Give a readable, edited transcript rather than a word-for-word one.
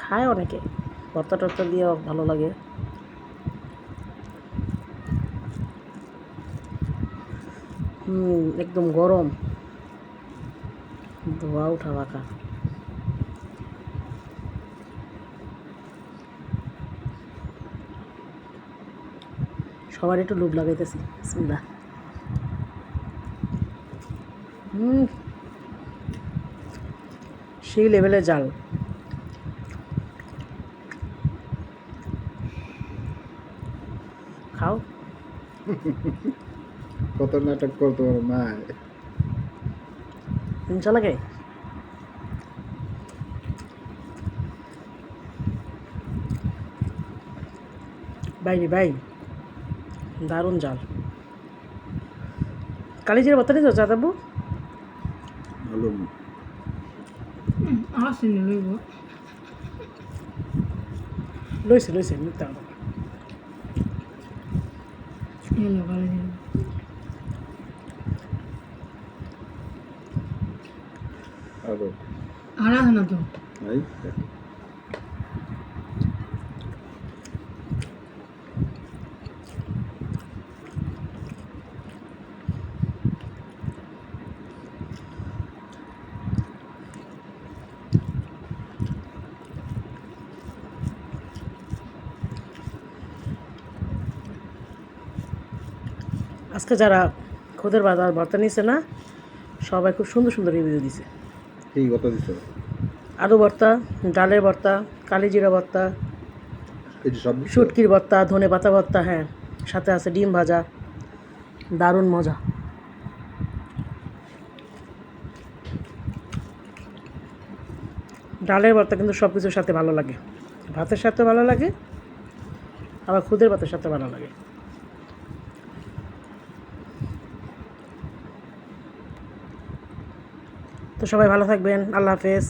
খায় অনেকে, ভর্তা টর্তা দিয়েও ভালো লাগে। একদম গরম, ধোয়া উঠা পাকা। সবার একটু লোভ লাগাইতেছি। বিসমিল্লাহ। সেই লেভেলের জাল। খাও। কত নাটক করতো ওর মা। হিংসা লাগে। বাইরে ভাই, দারুণ জাল। কালিজিরা ভর্তা নিয়েছো চাঁদাবু? ভালো আসেনি লইব লইছে মিথ্যা কথা। এলো কালে দিন আরো আর আছে না তো এই আজকে যারা খোদের বাজার ভর্তা নিছে না, সবাই খুব সুন্দর সুন্দর রিভিউ দিছে। কি কথা দিছো? আলু ভর্তা, ডালের ভর্তা, কালিজিরা ভর্তা, এই যে সব দিছো? শুটকির ভর্তা, ধনে পাতা ভর্তা, হ্যাঁ, সাথে আছে ডিম ভাজা। দারুণ মজা। ডালের ভর্তা কিন্তু সব কিছুর সাথে ভালো লাগে, ভাতের সাথে ভালো লাগে, আবার খুদের ভাতের সাথে ভালো লাগে। তো সবাই ভালো থাকবেন, আল্লাহ হাফেজ।